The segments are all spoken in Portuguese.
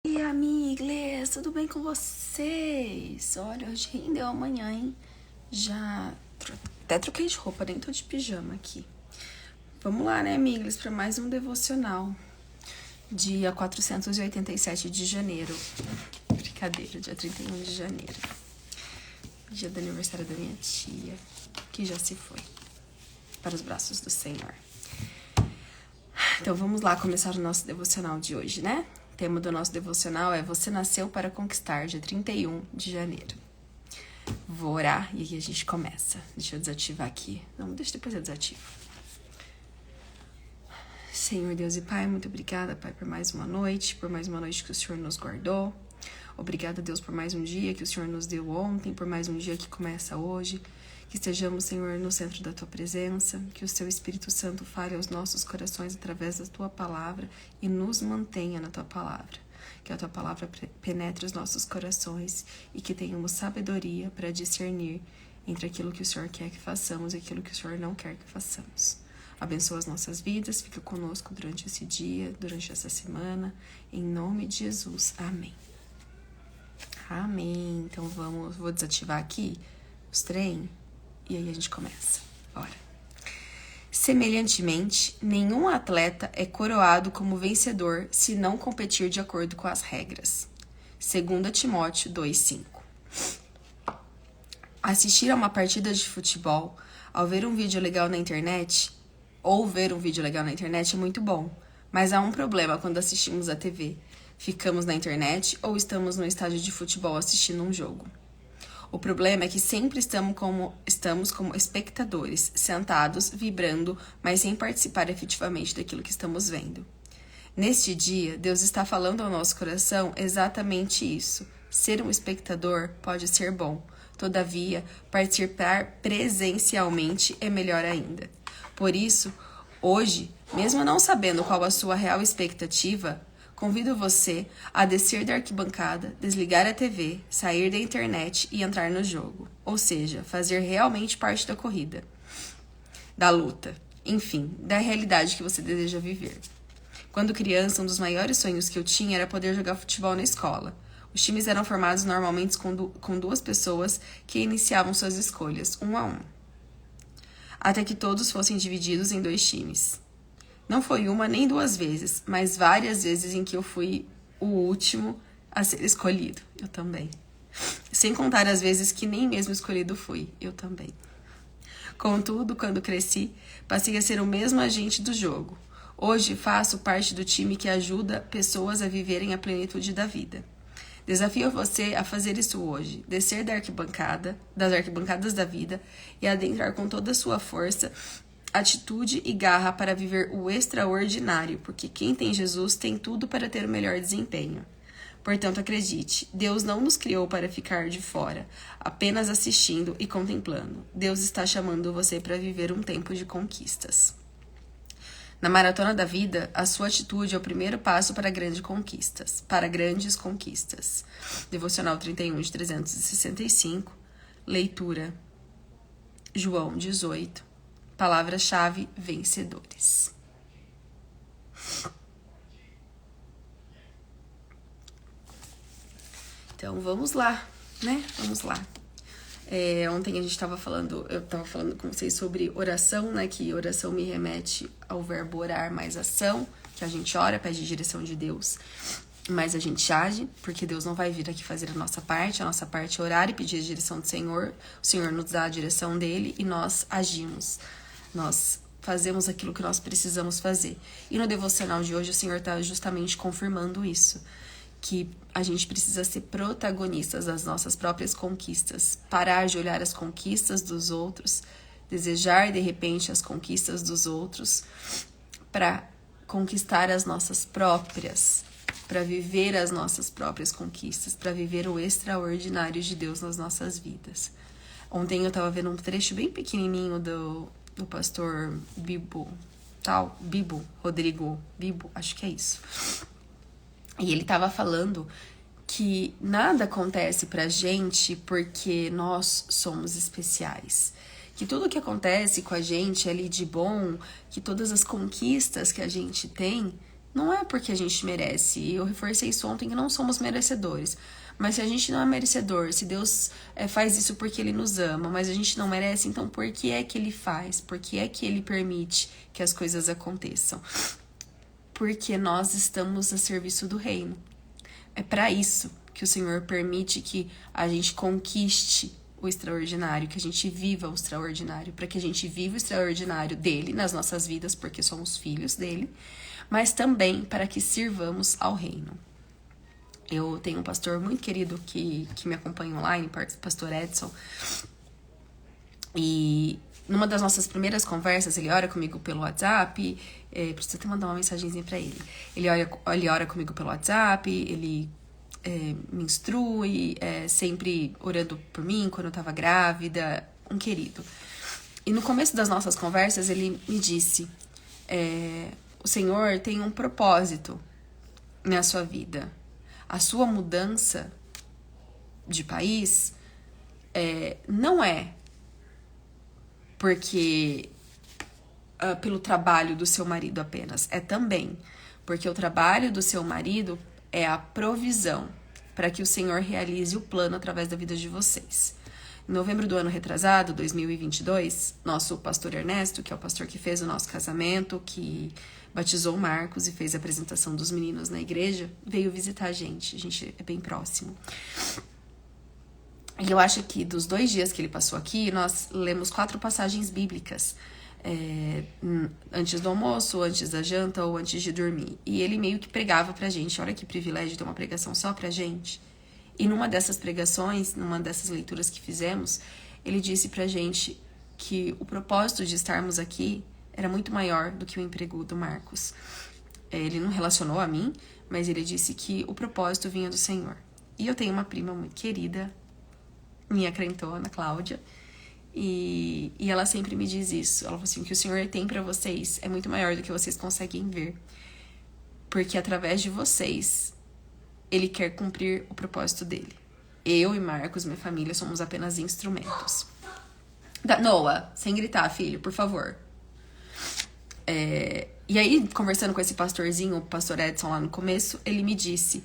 E aí, amigos, tudo bem com vocês? Olha, hoje rendeu amanhã, hein? Já até troquei de roupa, nem tô de pijama aqui. Vamos lá, né, amigos, para mais um devocional. Dia 487 de janeiro. Brincadeira, dia 31 de janeiro. Dia do aniversário da minha tia, que já se foi para os braços do Senhor. Então vamos lá começar o nosso devocional de hoje, né? O tema do nosso devocional é Você Nasceu para Conquistar, dia 31 de janeiro. Vou orar e aí a gente começa. Deixa eu desativar aqui. Não, deixa depois eu desativo. Senhor Deus e Pai, muito obrigada, Pai, por mais uma noite que o Senhor nos guardou. Obrigada, Deus, por mais um dia que o Senhor nos deu ontem, por mais um dia que começa hoje. Que estejamos, Senhor, no centro da Tua presença, que o Seu Espírito Santo fale aos nossos corações através da Tua palavra e nos mantenha na Tua palavra. Que a Tua palavra penetre os nossos corações e que tenhamos sabedoria para discernir entre aquilo que o Senhor quer que façamos e aquilo que o Senhor não quer que façamos. Abençoa as nossas vidas, fica conosco durante esse dia, durante essa semana, em nome de Jesus. Amém. Amém. Então vou desativar aqui os trem. E aí a gente começa. Bora. Semelhantemente, nenhum atleta é coroado como vencedor se não competir de acordo com as regras. 2 Timóteo 2,5. Assistir a uma partida de futebol, ao ver um vídeo legal na internet, é muito bom. Mas há um problema quando assistimos a TV. Ficamos na internet ou estamos no estádio de futebol assistindo um jogo. O problema é que sempre estamos como espectadores, sentados, vibrando, mas sem participar efetivamente daquilo que estamos vendo. Neste dia, Deus está falando ao nosso coração exatamente isso. Ser um espectador pode ser bom. Todavia, participar presencialmente é melhor ainda. Por isso, hoje, mesmo não sabendo qual a sua real expectativa, convido você a descer da arquibancada, desligar a TV, sair da internet e entrar no jogo. Ou seja, fazer realmente parte da corrida, da luta, enfim, da realidade que você deseja viver. Quando criança, um dos maiores sonhos que eu tinha era poder jogar futebol na escola. Os times eram formados normalmente com duas pessoas que iniciavam suas escolhas, 1 a 1. Até que todos fossem divididos em 2 times. Não foi uma nem 2 vezes, mas várias vezes em que eu fui o último a ser escolhido. Eu também. Sem contar as vezes que nem mesmo escolhido fui. Eu também. Contudo, quando cresci, passei a ser o mesmo agente do jogo. Hoje faço parte do time que ajuda pessoas a viverem a plenitude da vida. Desafio você a fazer isso hoje, descer das arquibancadas da vida e adentrar com toda a sua força, atitude e garra para viver o extraordinário, porque quem tem Jesus tem tudo para ter o melhor desempenho. Portanto, acredite, Deus não nos criou para ficar de fora, apenas assistindo e contemplando. Deus está chamando você para viver um tempo de conquistas. Na maratona da vida, a sua atitude é o primeiro passo para grandes conquistas. Devocional 31 de 365, leitura João 18. Palavra-chave, vencedores. Então, vamos lá, né? Vamos lá. Ontem eu estava falando com vocês sobre oração, né? Que oração me remete ao verbo orar mais ação, que a gente ora, pede direção de Deus, mas a gente age, porque Deus não vai vir aqui fazer a nossa parte é orar e pedir a direção do Senhor, o Senhor nos dá a direção dele e nós agimos. Nós fazemos aquilo que nós precisamos fazer. E no devocional de hoje, o Senhor está justamente confirmando isso. Que a gente precisa ser protagonistas das nossas próprias conquistas. Parar de olhar as conquistas dos outros. Desejar, de repente, as conquistas dos outros. Para conquistar as nossas próprias. Para viver as nossas próprias conquistas. Para viver o extraordinário de Deus nas nossas vidas. Ontem eu estava vendo um trecho bem pequenininho do pastor Rodrigo Bibo, acho que é isso. E ele estava falando que nada acontece pra gente porque nós somos especiais. Que tudo que acontece com a gente ali de bom, que todas as conquistas que a gente tem, não é porque a gente merece. Eu reforcei isso ontem, que não somos merecedores. Mas se a gente não é merecedor, se Deus faz isso porque Ele nos ama, mas a gente não merece, então por que é que Ele faz? Por que é que Ele permite que as coisas aconteçam? Porque nós estamos a serviço do reino. É para isso que o Senhor permite que a gente conquiste o extraordinário, que a gente viva o extraordinário, para que a gente viva o extraordinário dele nas nossas vidas, porque somos filhos dele, mas também para que sirvamos ao reino. Eu tenho um pastor muito querido que me acompanha online, pastor Edson, e numa das nossas primeiras conversas, ele ora comigo pelo WhatsApp, preciso até mandar uma mensagenzinha pra ele. Ele ora comigo pelo WhatsApp, ele me instrui, sempre orando por mim quando eu tava grávida, um querido. E no começo das nossas conversas, ele me disse, o Senhor tem um propósito na sua vida. A sua mudança de país não é porque pelo trabalho do seu marido apenas, é também porque o trabalho do seu marido é a provisão para que o Senhor realize o plano através da vida de vocês. Em novembro do ano retrasado, 2022, nosso pastor Ernesto, que é o pastor que fez o nosso casamento, que batizou o Marcos e fez a apresentação dos meninos na igreja, veio visitar a gente é bem próximo. E eu acho que dos 2 dias que ele passou aqui, nós lemos 4 passagens bíblicas, antes do almoço, antes da janta ou antes de dormir. E ele meio que pregava pra gente. Olha que privilégio ter uma pregação só pra gente. E numa dessas pregações, numa dessas leituras que fizemos, ele disse pra gente que o propósito de estarmos aqui era muito maior do que o emprego do Marcos. Ele não relacionou a mim, mas ele disse que o propósito vinha do Senhor. E eu tenho uma prima muito querida, minha crentona, Cláudia, e ela sempre me diz isso. Ela falou assim, o que o Senhor tem pra vocês é muito maior do que vocês conseguem ver. Porque através de vocês, Ele quer cumprir o propósito dele. Eu e Marcos, minha família, somos apenas instrumentos. Noah, sem gritar, filho, por favor. E aí, conversando com esse pastorzinho, o pastor Edson, lá no começo, ele me disse,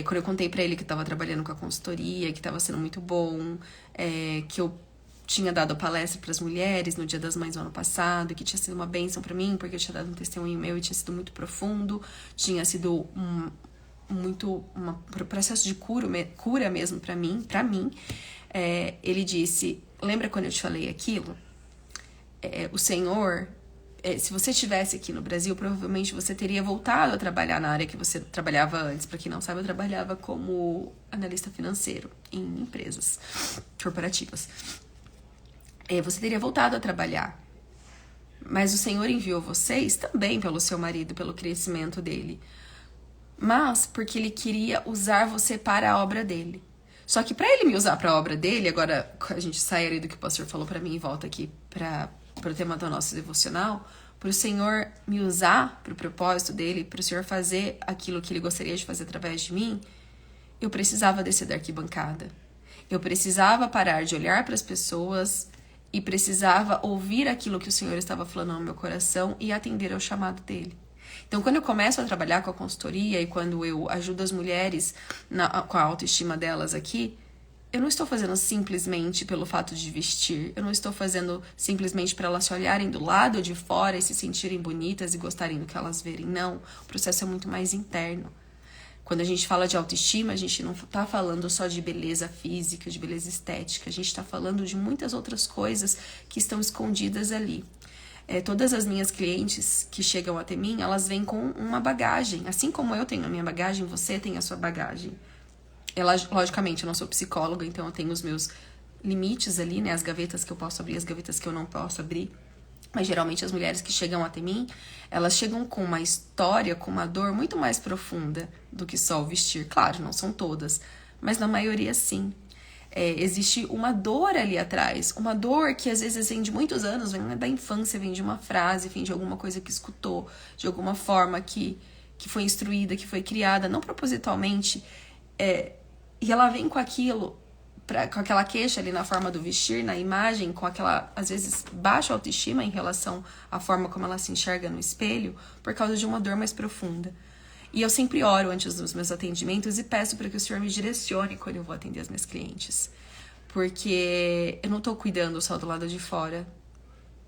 quando eu contei pra ele que eu tava trabalhando com a consultoria, que tava sendo muito bom, que eu tinha dado palestra para as mulheres no Dia das Mães do ano passado, e que tinha sido uma bênção para mim, porque eu tinha dado um testemunho meu e tinha sido muito profundo, tinha sido um processo de cura mesmo para mim. Ele disse, lembra quando eu te falei aquilo? O Senhor, se você estivesse aqui no Brasil, provavelmente você teria voltado a trabalhar na área que você trabalhava antes. Para quem não sabe, eu trabalhava como analista financeiro em empresas corporativas. Você teria voltado a trabalhar. Mas o Senhor enviou vocês também pelo seu marido, pelo crescimento dele. Mas porque Ele queria usar você para a obra dele. Só que para Ele me usar para a obra dele, agora a gente sai ali do que o pastor falou para mim e volta aqui para o tema do nosso devocional, para o Senhor me usar para o propósito dele, para o Senhor fazer aquilo que Ele gostaria de fazer através de mim, eu precisava descer da arquibancada. Eu precisava parar de olhar para as pessoas e precisava ouvir aquilo que o Senhor estava falando no meu coração e atender ao chamado dele. Então, quando eu começo a trabalhar com a consultoria e quando eu ajudo as mulheres com a autoestima delas aqui, eu não estou fazendo simplesmente pelo fato de vestir. Eu não estou fazendo simplesmente para elas se olharem do lado de fora e se sentirem bonitas e gostarem do que elas verem. Não, o processo é muito mais interno. Quando a gente fala de autoestima, a gente não está falando só de beleza física, de beleza estética. A gente está falando de muitas outras coisas que estão escondidas ali. Todas as minhas clientes que chegam até mim, elas vêm com uma bagagem. Assim como eu tenho a minha bagagem, você tem a sua bagagem. Logicamente, eu não sou psicóloga, então eu tenho os meus limites ali, né? As gavetas que eu posso abrir, as gavetas que eu não posso abrir. Mas geralmente as mulheres que chegam até mim, elas chegam com uma história, com uma dor muito mais profunda do que só o vestir. Claro, não são todas, mas na maioria sim. Existe uma dor ali atrás, uma dor que às vezes vem de muitos anos, vem da infância, vem de uma frase, vem de alguma coisa que escutou, de alguma forma que foi instruída, que foi criada, não propositalmente, e ela vem com aquilo com aquela queixa ali na forma do vestir, na imagem, com aquela, às vezes, baixa autoestima em relação à forma como ela se enxerga no espelho, por causa de uma dor mais profunda. E eu sempre oro antes dos meus atendimentos e peço para que o Senhor me direcione quando eu vou atender as minhas clientes. Porque eu não tô cuidando só do lado de fora.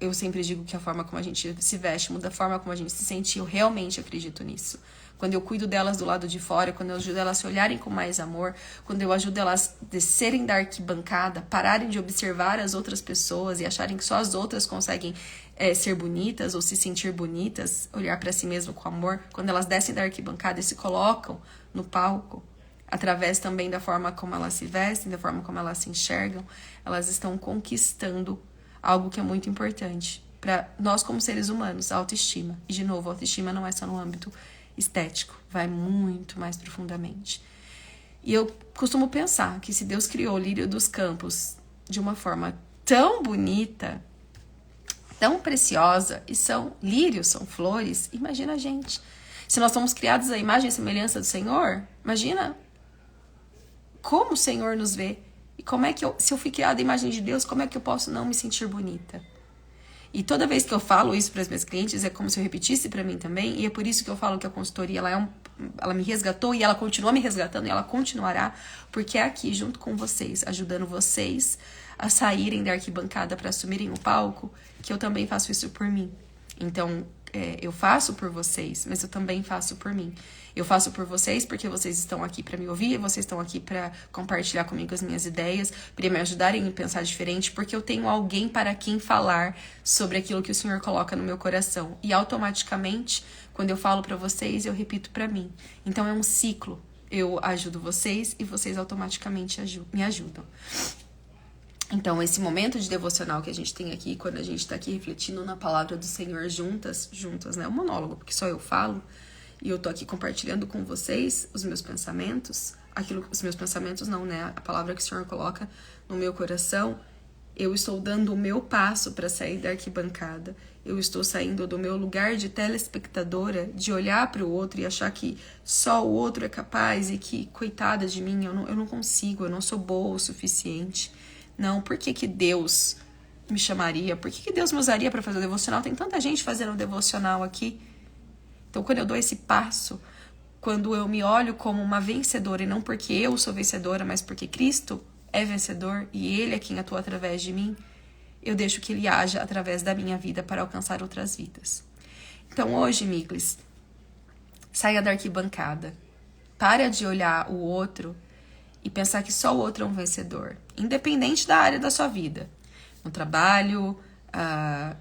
Eu sempre digo que a forma como a gente se veste muda a forma como a gente se sente. Eu realmente acredito nisso. Quando eu cuido delas do lado de fora, quando eu ajudo elas a se olharem com mais amor, quando eu ajudo elas a descerem da arquibancada, pararem de observar as outras pessoas e acharem que só as outras conseguem ser bonitas ou se sentir bonitas, olhar para si mesmo com amor, quando elas descem da arquibancada e se colocam no palco, através também da forma como elas se vestem, da forma como elas se enxergam, elas estão conquistando algo que é muito importante para nós como seres humanos, a autoestima. E de novo, a autoestima não é só no âmbito estético, vai muito mais profundamente. E eu costumo pensar que se Deus criou o lírio dos campos de uma forma tão bonita, tão preciosa, e são lírios, são flores, imagina a gente. Se nós somos criados à imagem e semelhança do Senhor, imagina como o Senhor nos vê. E como é que se eu fui criada à imagem de Deus, como é que eu posso não me sentir bonita? E toda vez que eu falo isso para as minhas clientes, é como se eu repetisse para mim também. E é por isso que eu falo que a consultoria ela me resgatou e ela continua me resgatando e ela continuará, porque é aqui junto com vocês, ajudando vocês a saírem da arquibancada para assumirem o palco, que eu também faço isso por mim. Então, eu faço por vocês, mas eu também faço por mim. Eu faço por vocês porque vocês estão aqui para me ouvir, vocês estão aqui para compartilhar comigo as minhas ideias, para me ajudarem a pensar diferente, porque eu tenho alguém para quem falar sobre aquilo que o Senhor coloca no meu coração. E automaticamente, quando eu falo para vocês, eu repito para mim. Então é um ciclo. Eu ajudo vocês e vocês automaticamente me ajudam. Então, esse momento de devocional que a gente tem aqui, quando a gente está aqui refletindo na palavra do Senhor juntas, né? É um monólogo, porque só eu falo. E eu tô aqui compartilhando com vocês os meus pensamentos. Os meus pensamentos não, né? A palavra que o Senhor coloca no meu coração. Eu estou dando o meu passo para sair da arquibancada. Eu estou saindo do meu lugar de telespectadora, de olhar para o outro e achar que só o outro é capaz e que, coitada de mim, eu não consigo, eu não sou boa o suficiente. Não, por que Deus me chamaria? Por que Deus me usaria para fazer o devocional? Tem tanta gente fazendo o devocional aqui. Então, quando eu dou esse passo, quando eu me olho como uma vencedora, e não porque eu sou vencedora, mas porque Cristo é vencedor e Ele é quem atua através de mim, eu deixo que Ele haja através da minha vida para alcançar outras vidas. Então, hoje, Miglis, saia da arquibancada. Para de olhar o outro e pensar que só o outro é um vencedor, independente da área da sua vida. No trabalho,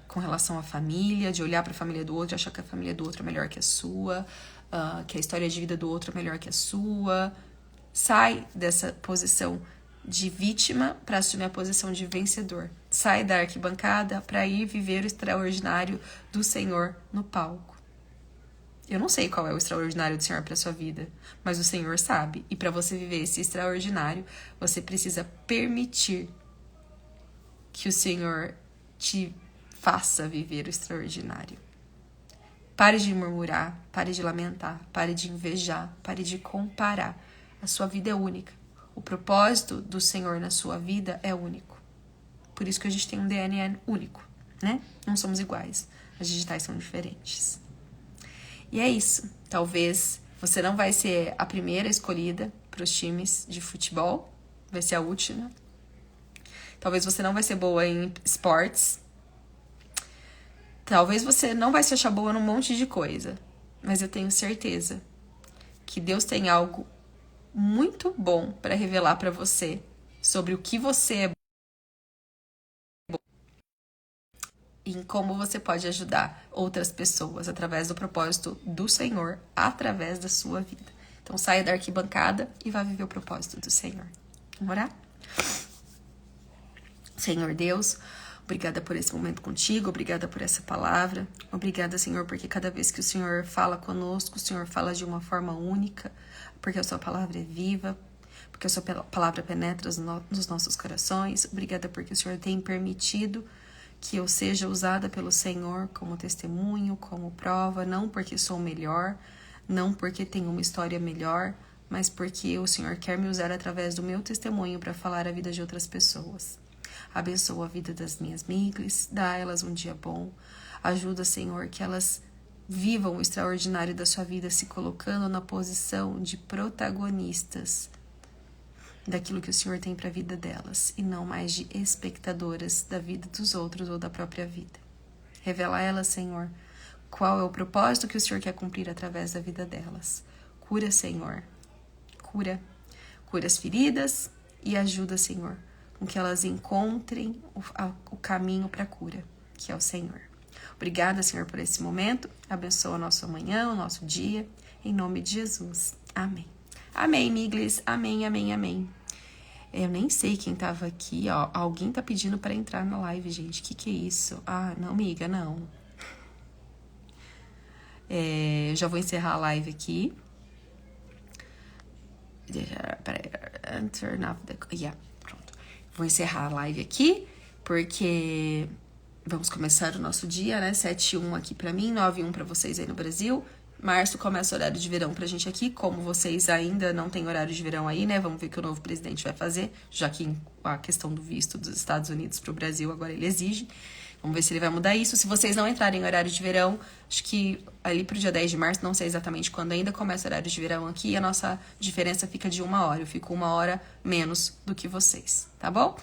com relação à família, de olhar para a família do outro e achar que a família do outro é melhor que a sua, que a história de vida do outro é melhor que a sua. Sai dessa posição de vítima para assumir a posição de vencedor. Sai da arquibancada para ir viver o extraordinário do Senhor no palco. Eu não sei qual é o extraordinário do Senhor para sua vida, mas o Senhor sabe. E para você viver esse extraordinário, você precisa permitir que o Senhor te faça viver o extraordinário. Pare de murmurar, pare de lamentar, pare de invejar, pare de comparar. A sua vida é única. O propósito do Senhor na sua vida é único. Por isso que a gente tem um DNA único, né? Não somos iguais. As digitais são diferentes. E é isso. Talvez você não vai ser a primeira escolhida para os times de futebol. Vai ser a última. Talvez você não vai ser boa em esportes. Talvez você não vai se achar boa num monte de coisa. Mas eu tenho certeza que Deus tem algo muito bom para revelar para você sobre o que você é bom e em como você pode ajudar outras pessoas através do propósito do Senhor, através da sua vida. Então saia da arquibancada e vá viver o propósito do Senhor. Vamos orar? Senhor Deus, obrigada por esse momento contigo, obrigada por essa palavra. Obrigada, Senhor, porque cada vez que o Senhor fala conosco, o Senhor fala de uma forma única, porque a sua palavra é viva, porque a sua palavra penetra nos nossos corações. Obrigada porque o Senhor tem permitido que eu seja usada pelo Senhor como testemunho, como prova, não porque sou melhor, não porque tenho uma história melhor, mas porque o Senhor quer me usar através do meu testemunho para falar a vida de outras pessoas. Abençoa a vida das minhas miglis, dá a elas um dia bom. Ajuda, Senhor, que elas vivam o extraordinário da sua vida, se colocando na posição de protagonistas daquilo que o Senhor tem para a vida delas, e não mais de espectadoras da vida dos outros ou da própria vida. Revela a elas, Senhor, qual é o propósito que o Senhor quer cumprir através da vida delas. Cura, Senhor. Cura as feridas e ajuda, Senhor, com que elas encontrem o caminho para a cura, que é o Senhor. Obrigada, Senhor, por esse momento. Abençoa o nosso amanhã, o nosso dia. Em nome de Jesus. Amém. Amém, miglis. Amém, amém, amém. Eu nem sei quem tava aqui, ó. Alguém tá pedindo para entrar na live, gente. Que é isso? Ah, não, amiga, não. Eu já vou encerrar a live aqui. Pronto. Vou encerrar a live aqui, porque vamos começar o nosso dia, né? 7:01 aqui pra mim, 9:01 pra vocês aí no Brasil. Março começa o horário de verão pra gente aqui. Como vocês ainda não têm horário de verão aí, né? Vamos ver o que o novo presidente vai fazer, já que a questão do visto dos Estados Unidos pro Brasil agora ele exige. Vamos ver se ele vai mudar isso. Se vocês não entrarem em horário de verão, acho que ali pro dia 10 de março, não sei exatamente quando ainda, começa o horário de verão aqui e a nossa diferença fica de 1 hora. Eu fico 1 hora menos do que vocês, tá bom?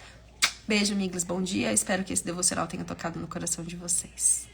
Beijo, amigos, bom dia. Espero que esse devocional tenha tocado no coração de vocês.